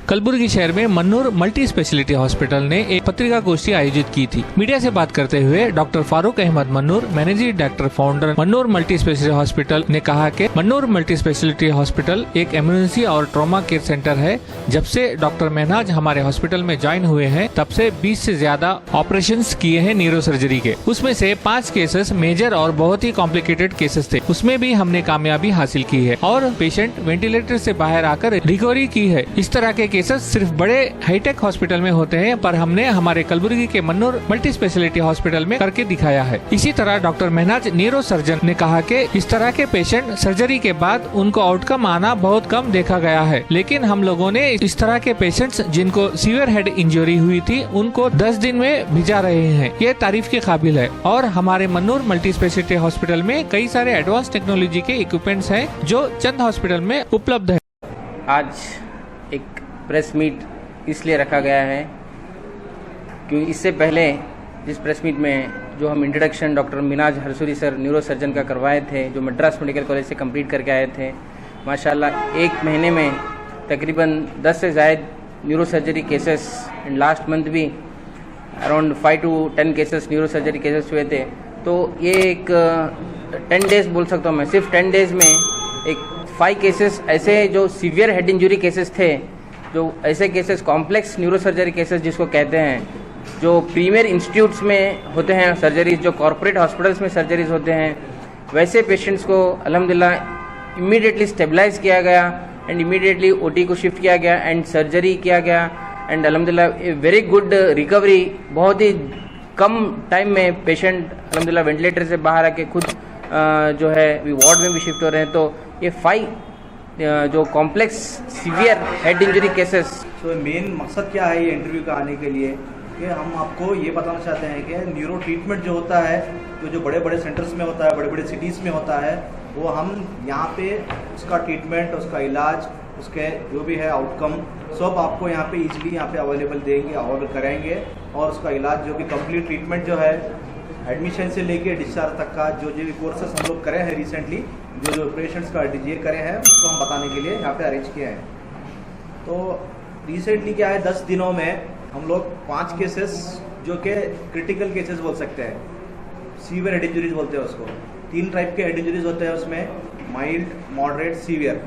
कलबुर्गी शहर में Mannur multi speciality hospital ने एक पत्रिका गोष्ठी आयोजित की थी। मीडिया से बात करते हुए doctor Farooq Ahmed Mannur, managing director founder Mannur multi speciality hospital ने कहा कि मन्नूर मल्टी स्पेशलिटी हॉस्पिटल एक इमरजेंसी और ट्रॉमा केयर सेंटर है। जब से डॉक्टर महनाज हमारे हॉस्पिटल में ज्वाइन हुए हैं तब से 20 से ज्यादा ऑपरेशंस किए हैं न्यूरो सर्जरी के। उसमें से 5 केसेस मेजर और बहुत ही कॉम्प्लिकेटेड केसेस थे, उसमें भी हमने कामयाबी हासिल की है और पेशेंट वेंटिलेटर से बाहर आकर रिकवरी की है। इस तरह के केसेस सिर्फ बड़े हाईटेक हॉस्पिटल में होते हैं, पर हमने हमारे कलबुर्गी के मन्नूर मल्टी स्पेशलिटी हॉस्पिटल में करके दिखाया है। इसी तरह डॉक्टर महनाज न्यूरो सर्जन ने कहा कि इस तरह के पेशेंट सर्जरी के बाद उनको आउटकम आना बहुत कम देखा गया है, लेकिन हम लोगों ने इस तरह के पेशेंट्स जिनको सीवियर हेड इंजरी हुई थी उनको 10 दिन में भिजा रहे हैं। ये तारीफ के काबिल है और हमारे मन्नूर मल्टी स्पेशलिटी हॉस्पिटल में कई सारे एडवांस टेक्नोलॉजी के इक्विपमेंट्स हैं जो चंद हॉस्पिटल में उपलब्ध है। आज एक प्रेस मीट इसलिए रखा गया है क्योंकि इससे पहले जिस प्रेस मीट में जो हम introduction doctor Minaj Harsuri sir neurosurgeon का करवाए थे, जो मद्रास मेडिकल कॉलेज से कंप्लीट करके आए थे, माशाल्लाह एक महीने में तकरीबन 10 से ज़ायद neurosurgery cases and last month भी around 5 to 10 cases neurosurgery cases हुए थे। तो ये एक 10 डेज बोल सकता हूँ मैं, सिर्फ 10 डेज में एक 5 केसेस ऐसे जो सीवियर हेड इंजरी केसेस थे, जो ऐसे cases complex neuro surgery cases जिसको कहते हैं, जो प्रीमियर इंस्टीट्यूट्स में होते हैं सर्जरीज, जो कॉरपोरेट हॉस्पिटल्स में सर्जरीज होते हैं, वैसे पेशेंट्स को अल्हम्दुलिल्लाह इमीडिएटली स्टेबलाइज किया गया एंड इमीडिएटली ओटी को शिफ्ट किया गया एंड सर्जरी किया गया एंड अल्हम्दुलिल्लाह वेरी गुड रिकवरी। बहुत ही कम टाइम में पेशेंट अल्हम्दुलिल्लाह वेंटिलेटर से बाहर आके खुद जो है वार्ड में भी शिफ्ट हो रहे हैं। तो ये 5 जो complex severe head injury cases. तो मेन मकसद क्या है ये इंटरव्यू का आने के लिए कि हम आपको ये बताना चाहते हैं कि न्यूरो ट्रीटमेंट जो होता है, जो बड़े बड़े सेंटर्स में होता है, बड़े बड़े सिटीज़ में होता है, वो हम यहाँ पे उसका ट्रीटमेंट, उसका इलाज, उसके जो भी है आउटकम सब आपको यहाँ पे इजीली यहाँ पे अवेलेबल देंगे और कराएंगे। और उसका इलाज जो भी कंप्लीट ट्रीटमेंट जो है एडमिशन से लेके डिस्चार्ज तक का जो जो कोर्सेस हम लोग करे हैं रिसेंटली, जो पेशेंट्स का ये करे हैं उसको हम बताने के लिए यहाँ पे अरेंज किए हैं। तो रिसेंटली क्या है, 10 दिनों में हम लोग 5 केसेस जो कि क्रिटिकल केसेस बोल सकते हैं, सीवियर हेड इंजरीज बोलते हैं उसको। 3 टाइप के हेड इंजरीज होते हैं उसमें, माइल्ड, मॉडरेट, सीवियर।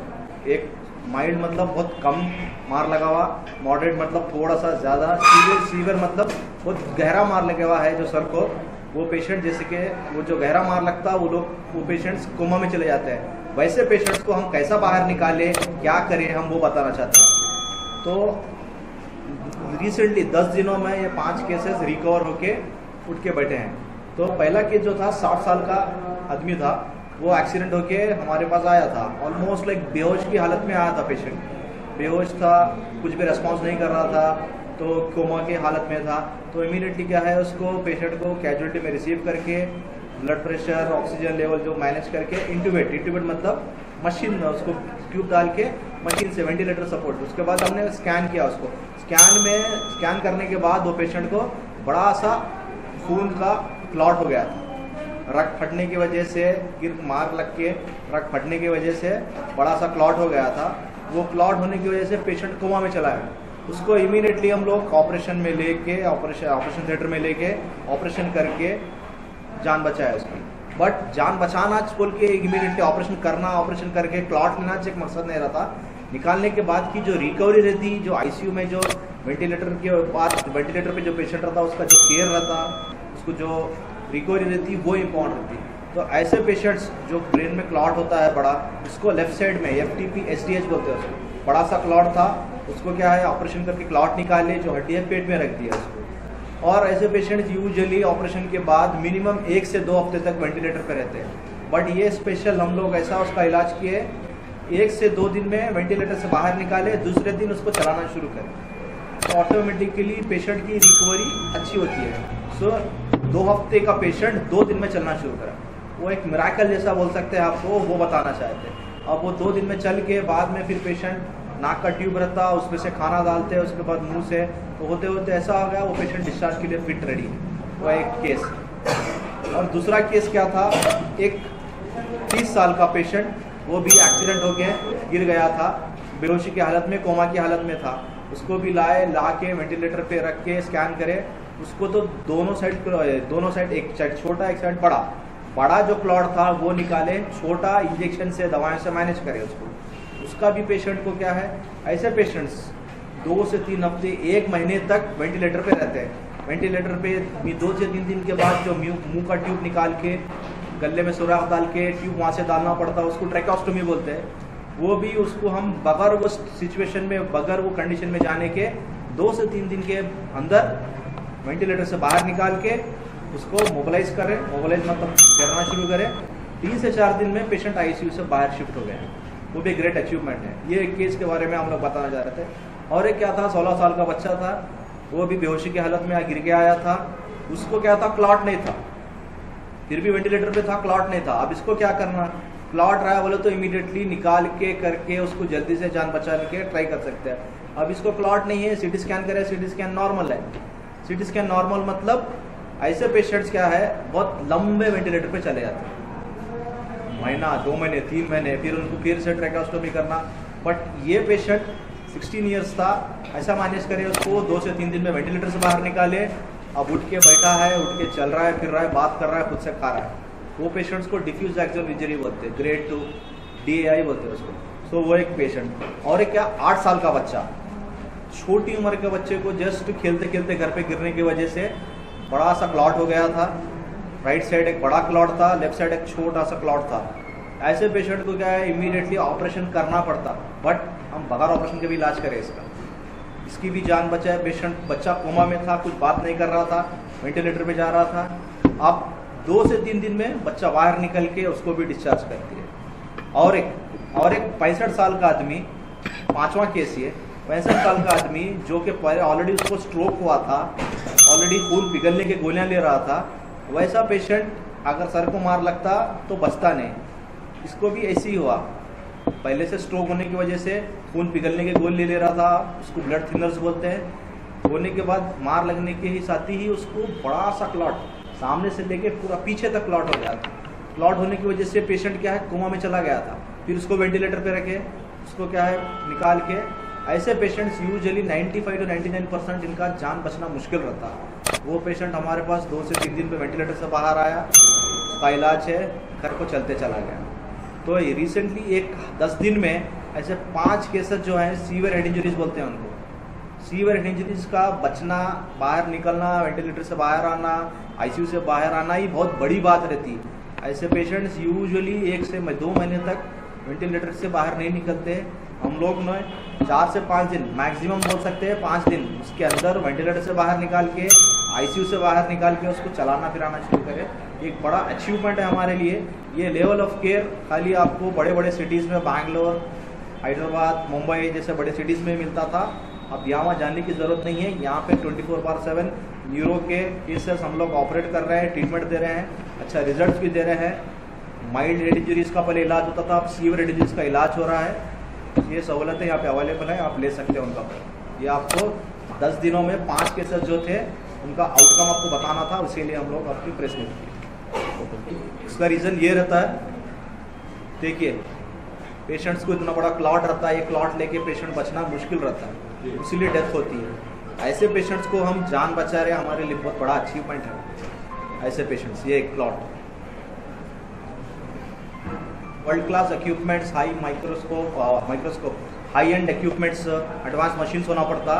एक माइल्ड मतलब बहुत कम मार लगा हुआ, मॉडरेट मतलब थोड़ा सा ज़्यादा, सीवियर मतलब बहुत गहरा मार लगा हुआ है जो सर को। वो पेशेंट जैसे कि वो जो गहरा मार लगता है वो पेशेंट्स कोमा में चले जाते हैं। वैसे पेशेंट्स को हम कैसा बाहर निकालें, क्या करें, हम वो बताना चाहते हैं। तो रिसेंटली 10 दिनों में ये 5 केसेस रिकवर होके उठ के बैठे हैं। तो पहला केस जो था 60 साल का आदमी था, वो एक्सीडेंट होके हमारे पास आया था। ऑलमोस्ट लाइक बेहोश की हालत में आया था पेशेंट, बेहोश था, कुछ भी रेस्पॉन्स नहीं कर रहा था, तो कोमा की हालत में था। तो इमीडिएटली क्या है, उसको पेशेंट को कैजुअलिटी में रिसीव करके ब्लड प्रेशर, ऑक्सीजन लेवल जो मैनेज करके इंट्यूबेट मतलब मशीन में उसको ट्यूब डाल के मशीन से वेंटिलेटर सपोर्ट, उसके बाद हमने स्कैन किया उसको। स्कैन करने के बाद वो पेशेंट को बड़ा सा खून का क्लॉट हो गया था। रक्त फटने की वजह से, मार लग के रक्त फटने की वजह से बड़ा सा क्लॉट हो गया था। वो क्लॉट होने की वजह से पेशेंट कोमा में चला गया। उसको इमीडिएटली हम लोग ऑपरेशन में लेके ऑपरेशन थिएटर में लेके ऑपरेशन करके जान बचाया उसकी। बट जान बचाना बोल के इमीडिएटली ऑपरेशन करना, ऑपरेशन करके क्लॉट लेना एक मकसद नहीं रहता। निकालने के बाद की जो रिकवरी रहती, जो आईसीयू में जो वेंटिलेटर के पास वेंटिलेटर पे जो पेशेंट रहता उसका जो केयर रहता, उसको जो रिकवरी रहती वो इम्पॉर्टेंट रहती। तो ऐसे पेशेंट्स जो ब्रेन में क्लॉट होता है बड़ा, उसको लेफ्ट साइड में FTP SDH बोलते हैं उसको, बड़ा सा क्लॉट था, उसको क्या है ऑपरेशन करके क्लॉट निकाले, जो हड्डी है पेट में रख दिया उसको। और ऐसे पेशेंट्स यूजुअली ऑपरेशन के बाद मिनिमम 1 से 2 हफ्ते तक वेंटिलेटर पर रहते हैं। बट ये स्पेशल हम लोग ऐसा उसका इलाज किए, 1 से 2 दिन में वेंटिलेटर से बाहर निकाले, दूसरे दिन उसको चलाना शुरू करें, तो ऑटोमेटिकली पेशेंट की रिकवरी अच्छी होती है। सो 2 हफ्ते का पेशेंट 2 दिन में चलना शुरू करा, वो एक मिराकल जैसा बोल सकते हैं आपको, वो बताना चाहते हैं। अब वो 2 दिन में चल के बाद में फिर पेशेंट नाक का ट्यूब रहता, उसमें से खाना डालते हैं, उसके बाद मुंह से, तो होते होते ऐसा हो गया वो पेशेंट डिस्चार्ज के लिए फिट रेडी। वो एक केस। और दूसरा केस क्या था, एक 30 साल का पेशेंट, वो भी एक्सीडेंट हो गया, गिर गया था, बेहोशी की हालत में, कोमा की हालत में था। उसको भी ला के वेंटिलेटर पे रख के स्कैन करे। उसको तो दोनों साइड, एक साइड छोटा एक साइड बड़ा जो क्लॉट था वो निकाले, छोटा इंजेक्शन से दवाओं से मैनेज करे उसको। उसका भी पेशेंट को क्या है, ऐसे पेशेंट्स 2 से 3 हफ्ते 1 महीने तक वेंटिलेटर पे रहते हैं। वेंटिलेटर पे 2 से 3 दिन के बाद जो मुंह का ट्यूब निकाल के गले में सुराख डाल के ट्यूब वहाँ से डालना पड़ता है, उसको ट्रैकेओस्टोमी बोलते हैं। वो भी उसको हम बगैर वो सिचुएशन में, बगैर वो कंडीशन में जाने के 2 से 3 दिन के अंदर वेंटिलेटर से बाहर निकाल के उसको मोबिलाइज करें। मोबिलाइज मतलब करना शुरू करें। 3 से 4 दिन में पेशेंट आईसीयू से बाहर शिफ्ट हो गए हैं। वो भी ग्रेट अचीवमेंट है। ये एक केस के बारे में हम लोग बताना चाह रहे थे। और एक क्या था, 16 साल का बच्चा था, वो भी बेहोशी की हालत में गिर के आया था। उसको क्या था, क्लॉट नहीं था, फिर भी वेंटिलेटर पे था, क्लॉट नहीं था। अब इसको क्या करना, क्लॉट रहा बोले तो इमीडिएटली निकाल के करके उसको जल्दी से जान बचाने के ट्राई कर सकते हैं। अब इसको क्लॉट नहीं है, सीटी स्कैन करे, सीटी स्कैन नॉर्मल है। सीटी स्कैन नॉर्मल मतलब ऐसे पेशेंट्स क्या है, बहुत लंबे वेंटिलेटर पे चले जाते हैं, महीना 2 महीने 3 महीने, फिर उनको फिर से ट्रैकेओस्टोमी करना। बट ये पेशेंट 16 ईयर्स था, ऐसा मैनेज करे उसको 2 से 3 दिन में वेंटिलेटर से बाहर निकाले। अब उठ के बैठा है, उठ के चल रहा है, फिर रहा है, बात कर रहा है, खुद से खा रहा है। वो पेशेंट्स को डिफ्यूज एक्सियल इंजरी बोलते हैं, ग्रेड 2 DAI बोलते हैं उसको। सो वो एक पेशेंट। और एक क्या, 8 साल का बच्चा, छोटी उम्र के बच्चे को जस्ट खेलते खेलते घर पे गिरने की वजह से बड़ा सा क्लॉट हो गया था। राइट साइड एक बड़ा क्लॉट था, लेफ्ट साइड एक छोटा सा क्लॉट था। ऐसे पेशेंट को क्या है, इमीडिएटली ऑपरेशन करना पड़ता, बट हम बगैर ऑपरेशन के भी इलाज करें इसका, इसकी भी जान बचाए। पेशेंट बच्चा कोमा में था, कुछ बात नहीं कर रहा था, वेंटिलेटर पे जा रहा था। अब 2 से 3 दिन में बच्चा बाहर निकल के उसको भी डिस्चार्ज करती है। और एक 65 साल का आदमी, 5वां केस ये, 65 साल का आदमी जो कि पहले ऑलरेडी उसको स्ट्रोक हुआ था, ऑलरेडी खून पिघलने की गोलियां ले रहा था। वैसा पेशेंट अगर सर को मार लगता तो बचता नहीं। इसको भी ऐसे ही हुआ, पहले से स्ट्रोक होने की वजह से खून पिघलने के गोली ले रहा था, उसको ब्लड थिनर्स बोलते हैं। होने के बाद मार लगने के ही साथ ही उसको बड़ा सा क्लॉट सामने से लेके पूरा पीछे तक क्लॉट हो गया था। क्लॉट होने की वजह से पेशेंट क्या है, कोमा में चला गया था। फिर उसको वेंटिलेटर पे रखे, उसको क्या है निकाल के। ऐसे पेशेंट्स यूजुअली 95 to 99% इनका जान बचना मुश्किल रहता है। वो पेशेंट हमारे पास 2 से 3 दिन पे वेंटिलेटर से बाहर आया, उसका इलाज है, घर को चलते चला गया। तो रिसेंटली एक 10 दिन में ऐसे 5 केसेस जो हैं, सीवियर हेड इंजरीज बोलते हैं उनको। सीवियर हेड इंजरीज का बचना, बाहर निकलना, वेंटिलेटर से बाहर आना, आईसीयू से बाहर आना, ये बहुत बड़ी बात रहती है। ऐसे पेशेंट्स यूजुअली 1 से 2 महीने तक वेंटिलेटर से बाहर नहीं निकलते। हम लोग ने 4 से 5 दिन मैक्सिमम बोल सकते हैं, 5 दिन उसके अंदर वेंटिलेटर से बाहर निकाल के, आईसीयू से बाहर निकाल के उसको चलाना फिराना शुरू करें। एक बड़ा अचीवमेंट है हमारे लिए। ये लेवल ऑफ केयर खाली आपको बड़े बड़े सिटीज़ में, बैंगलोर, हैदराबाद, मुंबई जैसे बड़े सिटीज़ में मिलता था। अब यहाँ जाने की ज़रूरत नहीं है। यहाँ पे 24/7 न्यूरो के केसेस हम लोग ऑपरेट कर रहे हैं, ट्रीटमेंट दे रहे हैं, अच्छा रिजल्ट भी दे रहे हैं। माइल्ड हेड इंजरीज का पहले इलाज होता था, अब सीवियर हेड इंजरीज का इलाज हो रहा है। ये सहूलतें यहाँ पे अवेलेबल है, आप ले सकते हैं उनका। ये आपको 10 दिनों में 5 केसेस जो थे उनका आउटकम आपको बताना था, इसीलिए हम लोग आपकी प्रेस मीट की। इसका रीज़न ये रहता है, देखिए पेशेंट्स को इतना बड़ा क्लॉट रहता है, ये क्लॉट लेके पेशेंट बचना मुश्किल रहता है, इसीलिए डेथ होती है। ऐसे पेशेंट्स को हम जान बचा रहे हैं, हमारे लिए बहुत बड़ा अचीवमेंट है। ऐसे पेशेंट्स, ये एक clot, world class equipments, high microscope, high and equipments, advance machines होना पड़ता।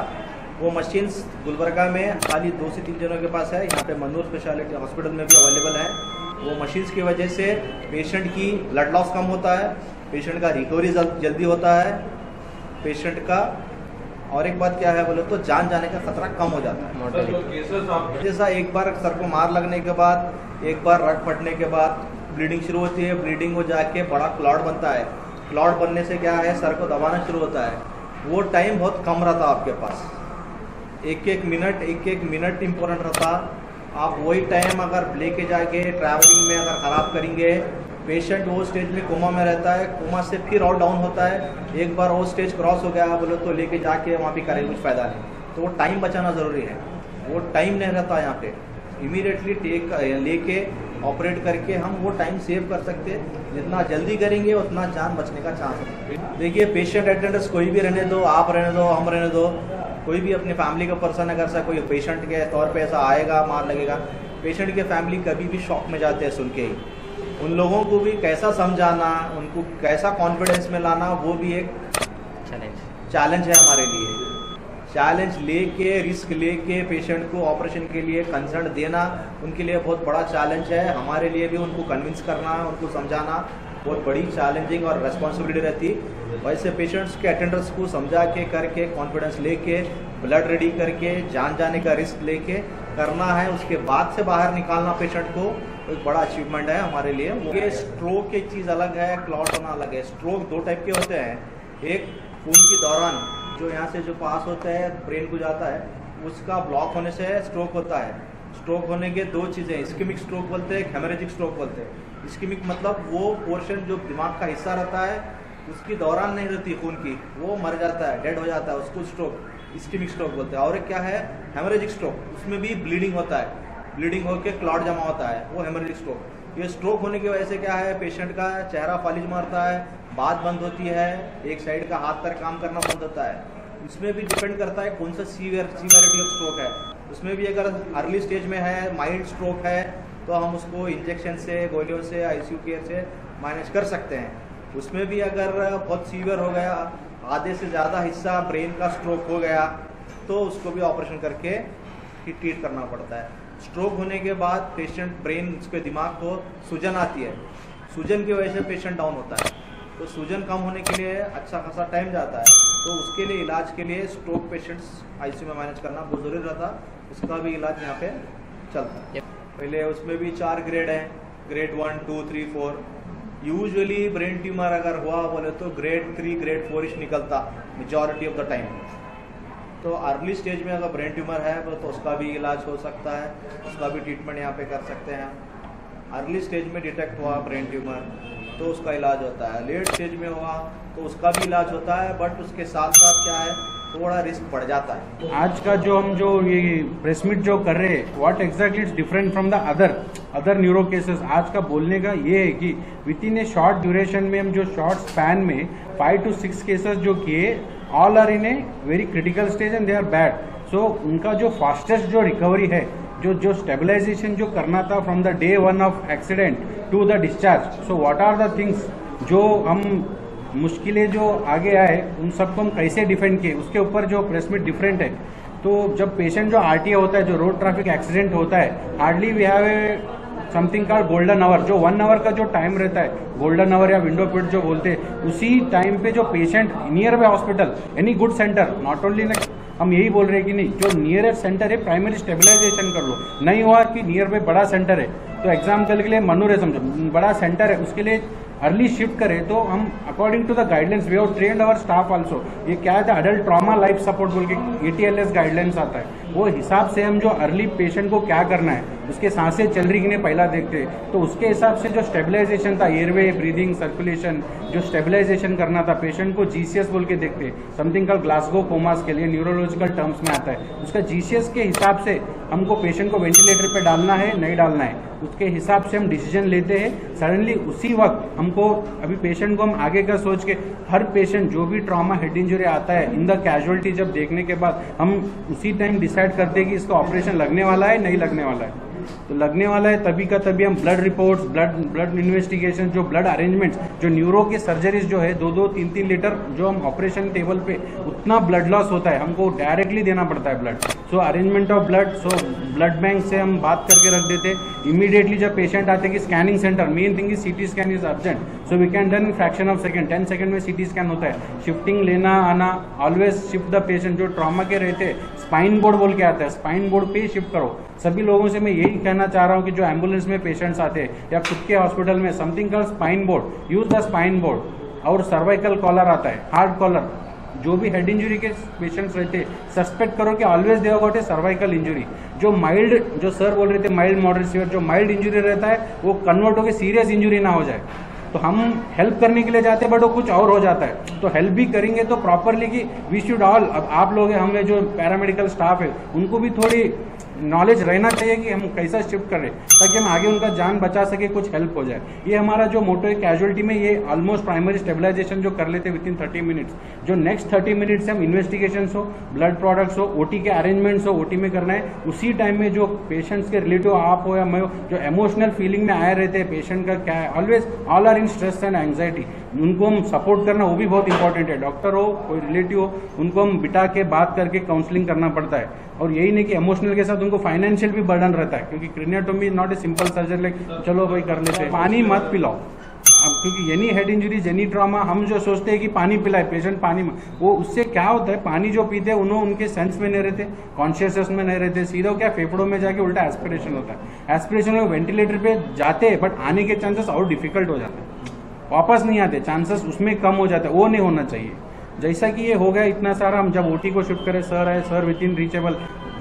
वो मशीन्स गुलबर्गा में खाली 2 से 3 जनों के पास है, यहाँ पे मन्नूर स्पेशलिटी हॉस्पिटल में भी अवेलेबल है। वो मशीन्स की वजह से पेशेंट की ब्लड लॉस कम होता है, पेशेंट का रिकवरी जल्दी होता है पेशेंट का। और एक बात क्या है बोले तो जान जाने का खतरा कम हो जाता है। जैसा एक बार सर को मार लगने के बाद, एक बार रट फटने के बाद ब्लीडिंग शुरू होती है, ब्लीडिंग हो जाके बड़ा क्लॉट बनता है। क्लॉट बनने से क्या है, सर को दबाना शुरू होता है। वो टाइम बहुत कम रहता आपके पास, एक एक मिनट इम्पोर्टेंट रहता। आप वही टाइम अगर लेके जाके ट्रैवलिंग में अगर ख़राब करेंगे, पेशेंट वो स्टेज में कोमा में रहता है, कोमा से फिर और डाउन होता है। एक बार वो स्टेज क्रॉस हो गया बोले तो लेके जाके वहाँ भी करें कुछ फ़ायदा नहीं। तो वो टाइम बचाना ज़रूरी है, वो टाइम नहीं रहता यहाँ पे। इमीडिएटली लेके ऑपरेट करके हम वो टाइम सेव कर सकते हैं। जितना जल्दी करेंगे उतना जान बचने का चांस है। देखिए पेशेंट अटेंडेंस कोई भी रहने दो, आप रहने दो, हम रहने दो, कोई भी अपने फैमिली का पर्सन अगर सा कोई पेशेंट के तौर पे ऐसा आएगा, मार लगेगा, पेशेंट के फैमिली कभी भी शॉक में जाते हैं सुन के ही। उन लोगों को भी कैसा समझाना, उनको कैसा कॉन्फिडेंस में लाना, वो भी एक चैलेंज है हमारे लिए। चैलेंज लेके, रिस्क लेके पेशेंट को ऑपरेशन के लिए कंसर्न देना उनके लिए बहुत बड़ा चैलेंज है। हमारे लिए भी उनको कन्विंस करना, उनको समझाना बहुत बड़ी चैलेंजिंग और रेस्पॉन्सिबिलिटी रहती। वैसे पेशेंट्स के अटेंडर्स को समझा के करके, कॉन्फिडेंस लेके, ब्लड रेडी करके, जान जाने का रिस्क लेके करना है, उसके बाद से बाहर निकालना पेशेंट को एक बड़ा अचीवमेंट है हमारे लिए। ये स्ट्रोक एक चीज़ अलग है, क्लॉट होना अलग है। स्ट्रोक दो टाइप के होते हैं, एक खून के दौरान जो यहाँ से जो पास होता है ब्रेन को जाता है, उसका ब्लॉक होने से स्ट्रोक होता है। स्ट्रोक होने के दो चीज़ें, इस्केमिक स्ट्रोक बोलते हैं, हेमरेजिक स्ट्रोक बोलते हैं। इस्केमिक मतलब वो पोर्शन जो दिमाग का हिस्सा रहता है उसकी दौरान नहीं रहती खून की, वो मर जाता है, डेड हो जाता है, उसको स्ट्रोक इस्केमिक स्ट्रोक बोलते हैं। और एक क्या है, हेमरेजिक स्ट्रोक, उसमें भी ब्लीडिंग होता है, ब्लीडिंग होकर क्लॉट जमा होता है, वो हेमरेजिक स्ट्रोक। ये स्ट्रोक होने की वजह से क्या है, पेशेंट का चेहरा फालिज मारता है, बात बंद होती है, एक साइड का हाथ पैर काम करना बंद होता है। उसमें भी डिपेंड करता है कौन सा सीवियरिटी ऑफ स्ट्रोक है। उसमें भी अगर अर्ली स्टेज में है, माइल्ड स्ट्रोक है, तो हम उसको इंजेक्शन से, गोलियों से, आईसीयू केयर से मैनेज कर सकते हैं। उसमें भी अगर बहुत सीवियर हो गया, आधे से ज़्यादा हिस्सा ब्रेन का स्ट्रोक हो गया, तो उसको भी ऑपरेशन करके ट्रीट करना पड़ता है। स्ट्रोक होने के बाद पेशेंट ब्रेन, उसके दिमाग को सूजन आती है, सूजन की वजह से पेशेंट डाउन होता है। तो सूजन कम होने के लिए अच्छा खासा टाइम जाता है, तो उसके लिए इलाज के लिए स्ट्रोक पेशेंट्स आईसीयू में मैनेज करना बहुत ज़रूरी रहता, उसका भी इलाज यहाँ पे चलता है। पहले उसमें भी 4 ग्रेड हैं, ग्रेड 1, 2, 3, 4। यूजुअली ब्रेन ट्यूमर अगर हुआ बोले तो ग्रेड 3, ग्रेड 4 निकलता मेजॉरिटी ऑफ द टाइम। तो अर्ली स्टेज में अगर ब्रेन ट्यूमर है तो उसका भी इलाज हो सकता है, उसका भी ट्रीटमेंट यहाँ पे कर सकते हैं। अर्ली स्टेज में डिटेक्ट हुआ ब्रेन ट्यूमर तो उसका इलाज होता है, लेट स्टेज में हुआ तो उसका भी इलाज होता है, बट उसके साथ साथ क्या है, थोड़ा रिस्क बढ़ जाता है। आज का जो हम जो ये प्रेस मीट जो कर रहे हैं, what exactly is different from the other neuro cases. आज का बोलने का ये है कि with in A short duration में हम जो शॉर्ट स्पैन में 5 to 6 केसेस जो किए, all are in a very critical stage and they are bad. So उनका जो फास्टेस्ट जो रिकवरी है, जो स्टेबलाइजेशन जो करना था from the day 1 of accident to the discharge, so what are the things जो हम मुश्किलें जो आगे आए उन सबको हम कैसे डिफेंड किए, उसके ऊपर जो प्रेस मीट डिफरेंट है। तो जब पेशेंट जो आरटीए होता है, जो रोड ट्रैफिक एक्सीडेंट होता है, hardly we have a something called golden hour, जो 1 आवर का जो टाइम रहता है, गोल्डन आवर या विंडो पीरियड जो बोलते हैं, उसी टाइम पे जो patient nearby hospital, any good centre, not only हम यही बोल रहे हैं कि नहीं, जो नियर सेंटर है प्राइमरी स्टेबलाइजेशन कर लो। नहीं हुआ कि नियर बाय बड़ा सेंटर है, तो एग्जाम्पल के लिए मनूर है, समझो बड़ा सेंटर है, उसके लिए अर्ली शिफ्ट करें तो हम according to the guidelines we have trained our staff also. ये क्या है, अडल्ट ट्रॉमा लाइफ सपोर्ट बोल के ATLS गाइडलाइंस आता है, वो हिसाब से हम जो अर्ली पेशेंट को क्या करना है, उसके सांसें चल रही कि नहीं पहला देखते हैं, तो उसके हिसाब से जो स्टेबलाइजेशन था, एयरवे, ब्रीदिंग, सर्कुलेशन, जो स्टेबलाइजेशन करना था पेशेंट को GCS बोल के देखते हैं, समथिंग कॉल्ड ग्लासगो कोमास के लिए न्यूरोलॉजिकल टर्म्स में आता है। उसका GCS के हिसाब से हमको पेशेंट को वेंटिलेटर पे डालना है नहीं डालना है, उसके हिसाब से हम डिसीजन लेते हैं। सडनली उसी वक्त हमको, अभी पेशेंट को हम आगे का सोच के, हर पेशेंट जो भी ट्रॉमा हेड इंजरी आता है इन द कैजुअलिटी जब देखने के बाद हम उसी टाइम डिसाइड करते हैं कि इसका ऑपरेशन लगने वाला है नहीं लगने वाला है। तो लगने वाला है तभी का तभी हम ब्लड रिपोर्ट्स, ब्लड इन्वेस्टिगेशन, जो ब्लड अरेंजमेंट्स, जो न्यूरो के सर्जरीज जो है 2-2, 3-3 लीटर जो हम ऑपरेशन टेबल पे उतना ब्लड लॉस होता है, हमको डायरेक्टली देना पड़ता है blood. So arrangement of blood, so blood bank से हम बात करके रख देते। इमीडिएटली जब पेशेंट आते हैं कि scanning centre, main thing is CT scan is urgent, so we can done in fraction of second, 10 second में CT स्कैन होता है। शिफ्टिंग लेना आना, ऑलवेज शिफ्ट द पेशेंट, जो ट्रॉमा के रहते स्पाइन बोर्ड बोल के आता है, स्पाइन बोर्ड पे ही शिफ्ट करो। सभी लोगों से मैं यही कहना चाह रहा हूँ कि जो एम्बुलेंस में पेशेंट्स आते हैं या खुद के हॉस्पिटल में, something called spine board, use the spine board. और सर्वाइकल कॉलर आता है, हार्ड कॉलर, जो भी हेड इंजरी के पेशेंट्स रहते हैं सस्पेक्ट करो कि always they got a cervical injury. जो माइल्ड, जो सर बोल रहे थे माइल्ड मॉडरेट सीवियर, जो माइल्ड इंजरी रहता है वो कन्वर्ट होकर सीरियस इंजरी ना हो जाए। तो हम हेल्प करने के लिए जाते हैं बट वो कुछ और हो जाता है, तो हेल्प भी करेंगे तो प्रॉपरली कि वी शुड ऑल, अब आप लोग हैं, हमें जो पैरामेडिकल स्टाफ है उनको भी थोड़ी नॉलेज रहना चाहिए कि हम कैसा शिफ्ट करें ताकि हम आगे उनका जान बचा सके, कुछ हेल्प हो जाए। ये हमारा जो मोटो है कैजुअलिटी में, ये ऑलमोस्ट प्राइमरी स्टेबलाइजेशन जो कर लेते विद इन 30 मिनट्स, जो नेक्स्ट 30 मिनट्स से हम इन्वेस्टिगेशन हो, ब्लड प्रोडक्ट्स हो, ओटी के अरेंजमेंट्स हो, ओटी में करना है। उसी टाइम में जो पेशेंट्स के रिलेटिव आप हो या मैं हो, जो इमोशनल फीलिंग में आए रहते हैं, पेशेंट का क्या है, always all are in stress and anxiety, उनको हम सपोर्ट करना वो भी बहुत इंपॉर्टेंट है। डॉक्टर हो, कोई रिलेटिव हो, उनको हम बिठा के बात करके काउंसलिंग करना पड़ता है। और यही नहीं कि इमोशनल के साथ उनको फाइनेंशियल भी बर्डन रहता है, क्योंकि craniotomy is not a simple surgery like चलो भाई कर लेते हैं। पानी मत पिलाओ, अब क्योंकि any head injury, any trauma, हम जो सोचते हैं कि पानी पिलाए पेशेंट पानी में, वो उससे क्या होता है, पानी जो पीते हैं उन्होंने उनके सेंस में नहीं रहते, कॉन्शियसनेस में नहीं रहते, सीधा क्या फेफड़ों में जाके उल्टा एस्पिरेशन होता है। एस्पिरेशन में वेंटिलेटर पे जाते हैं बट आने के चांसेस और डिफिकल्ट हो जाते हैं, वापस नहीं आते, चांसेस उसमें कम हो जाते हैं। वो नहीं होना चाहिए। जैसा कि ये हो गया इतना सारा, हम जब ओटी को शिफ्ट करें, सर है, sir with in reachable,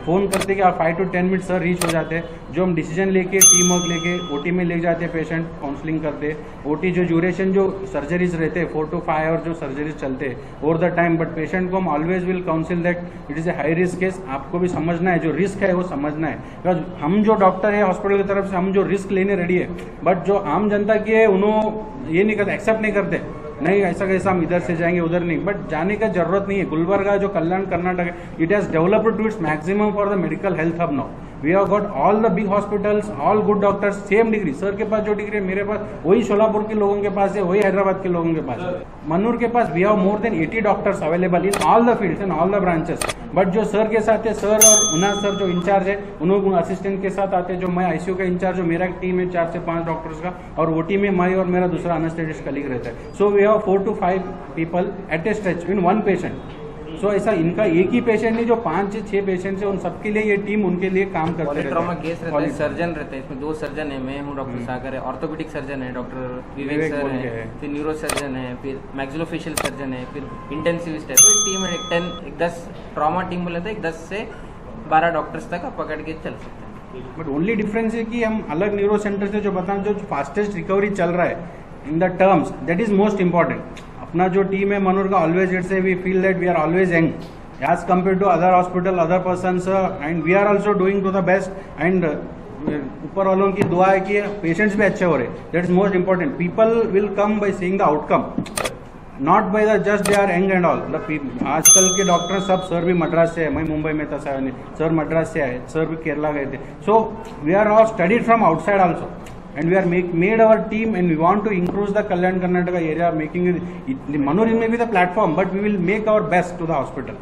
phone करते कि आप 5 to 10 मिनट सर रीच हो जाते हैं। जो हम डिसीजन लेके टीम वर्क लेके ओटी में ले जाते हैं, पेशेंट काउंसलिंग करते। ओटी जो ड्यूरेशन जो सर्जरीज रहते हैं 4 to 5 आवर जो सर्जरीज चलते हैं over the time, but patient को हम always will council that it is a high risk case. आपको भी समझना है, जो रिस्क है वो समझना है, बिकॉज हम जो डॉक्टर है हॉस्पिटल की तरफ से हम जो रिस्क लेने रेडी है, बट जो आम जनता की है उन्होंने ये नहीं करते, एक्सेप्ट नहीं करते, नहीं ऐसा कैसा हम इधर से जाएंगे उधर नहीं। बट जाने का जरूरत नहीं है। गुलबर्गा जो कल्याण कर्नाटक है, it has developed to its maximum for the medical health hub now. We have got all the big hospitals, all good doctors, same degree. Sir के पास जो डिग्री है मेरे पास वही सोलापुर के लोगों के पास है, वही हैदराबाद के लोगों के पास है। मन्नूर के पास we have more than 80 doctors available in all the fields and all the branches. But जो सर के साथ है, सर और उना सर जो इंचार्ज है, उन्होंने असिस्टेंट के साथ आते हैं। जो मैं आईसीयू का इंचार्ज, जो मेरा टीम है 4 से 5 डॉक्टर्स का, और ओटी में मैं और मेरा दूसरा एनेस्थेटिस्ट कलीग रहता है। So we have 4 to 5 people at a stretch in one patient. So ऐसा इनका एक ही पेशेंट नहीं, जो 5 से 6 पेशेंट है, उन सबके लिए ये टीम उनके लिए काम करते रहते हैं। ट्रॉमा केस रहता है, सर्जन रहते हैं, इसमें 2 सर्जन है, मैं हूँ डॉक्टर सागर है, ऑर्थोपेडिक सर्जन है डॉक्टर विवेक सर है, फिर न्यूरो सर्जन है, फिर मैक्सिलोफेशियल सर्जन है, फिर इंटेंसिविस्ट है। तो एक टीम है 10 ट्रॉमा टीम बोला था, 10 से 12 डॉक्टर्स तक आप पकड़ के चल सकते हैं। बट ओनली डिफरेंस है कि हम अलग न्यूरो सेंटर से जो बताएं, जो फास्टेस्ट रिकवरी चल रहा है in the terms, that is most important. अपना जो टीम है मनोर का, always it's we feel that we are always young as compared to other hospital, other persons, and we are also doing to the best, and ऊपर वालों की दुआ है कि पेशेंट्स भी अच्छे हो रहे, that is most important. People will come by seeing the outcome, not by the just they are young and all. आजकल के डॉक्टर सब, सर भी मद्रास से है, मैं मुंबई में था, सर मद्रास से आए, सर भी केरला गए थे। So we are all studied from outside also, and we are made our team, and we want to improve the Kalyan Karnataka area, making it Mannur may be the platform, but we will make our best to the hospital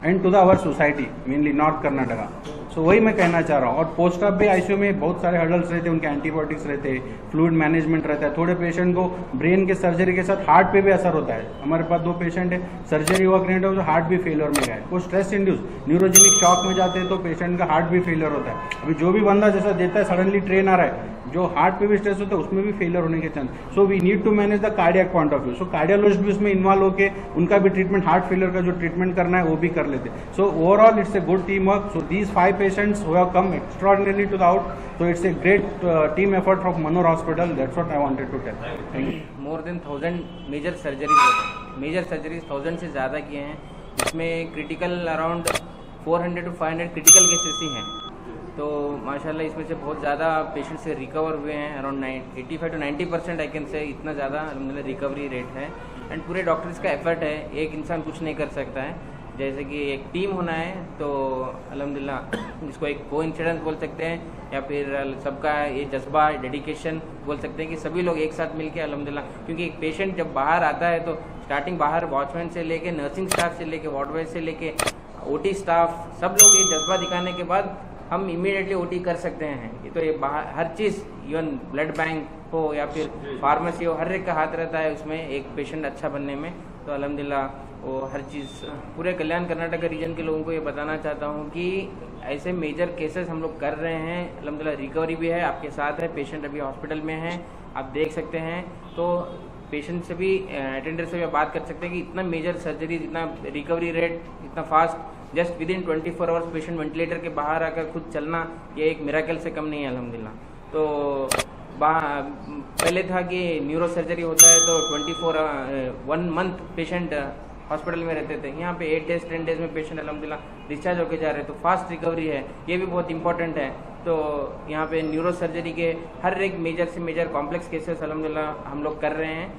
and to the our society, mainly North Karnataka. So वही मैं कहना चाह रहा हूँ। और post op भी ICU में बहुत सारे हर्डल्स रहते हैं, उनके एंटीबायोटिक्स रहते हैं, फ्लूइड मैनेजमेंट रहता है। थोड़े पेशेंट को ब्रेन के सर्जरी के साथ हार्ट पे भी असर होता है। हमारे पास 2 पेशेंट है, सर्जरी हुआ क्रिएट हो, हार्ट भी फेलियर में गए, वो स्ट्रेस इंड्यूस न्यूरोजेनिक शॉक में जाते हैं, तो पेशेंट का हार्ट भी फेलियर होता है। अभी जो भी बंदा जैसा देता है, सडनली ट्रेन आ रहा है, जो हार्ट पे भी स्ट्रेस होता है, उसमें भी फेलियर होने के chance. So we need to manage the cardiac point of view. So cardiologist भी उसमें इन्वॉल्व होकर उनका भी ट्रीटमेंट, हार्ट फेलियर का जो ट्रीटमेंट करना है वो भी कर लेते हैं। So overall it's a good team work. So these 5 patients who have come extraordinarily to the out, so it's a great team effort from Mannur Hospital. That's what I wanted to tell. Thank you. More than 1000 major surgeries होते हैं, major surgeries 1000 से ज़्यादा किए हैं। इसमें critical around 400 to 500 critical cases ही हैं। तो माशाल्लाह इसमें से बहुत ज़्यादा पेशेंट से रिकवर हुए हैं, around 85 to 90% I can say, इतना ज़्यादा अलहमदिल्ला रिकवरी रेट है। एंड पूरे डॉक्टर्स का एफर्ट है, एक इंसान कुछ नहीं कर सकता है। जैसे कि एक टीम होना है, तो अल्हम्दुलिल्लाह इसको एक कोइंसिडेंस बोल सकते हैं, या फिर सबका ये जज्बा, डेडिकेशन बोल सकते हैं कि सभी लोग एक साथ मिलके अल्हम्दुलिल्लाह। क्योंकि एक पेशेंट जब बाहर आता है, तो स्टार्टिंग बाहर वॉचमैन से लेके, नर्सिंग स्टाफ से लेके, वार्ड बॉय से लेके, ओटी स्टाफ, सब लोग ये जज्बा दिखाने के बाद हम इमीडिएटली ओटी कर सकते हैं। ये तो ये बाहर हर चीज़, इवन ब्लड बैंक हो या फिर फार्मेसी हो, हर एक का हाथ रहता है उसमें एक पेशेंट अच्छा बनने में। तो अल्हम्दुलिल्लाह वो हर चीज़, पूरे कल्याण कर्नाटक रीजन के लोगों को ये बताना चाहता हूँ कि ऐसे मेजर केसेस हम लोग कर रहे हैं। अल्हम्दुलिल्लाह रिकवरी भी है, आपके साथ है, पेशेंट अभी हॉस्पिटल में है, आप देख सकते हैं। तो पेशेंट से भी, अटेंडर से भी आप बात कर सकते हैं कि इतना मेजर सर्जरीज, इतना रिकवरी रेट, इतना fast, just with in 24 hours patient ventilator के बाहर आकर खुद चलना, ये एक मिराकल से कम नहीं है अल्हम्दुलिल्लाह। तो पहले था कि न्यूरो सर्जरी होता है तो 1 मंथ पेशेंट हॉस्पिटल में रहते थे, यहाँ पे 8 डेज 10 डेज में पेशेंट अल्हम्दुलिल्लाह डिस्चार्ज होकर जा रहे हैं। तो फास्ट रिकवरी है, ये भी बहुत इंपॉर्टेंट है। तो यहाँ पे न्यूरो सर्जरी के हर एक मेजर से मेजर कॉम्प्लेक्स केसेस अल्हम्दुलिल्लाह हम लोग कर रहे हैं।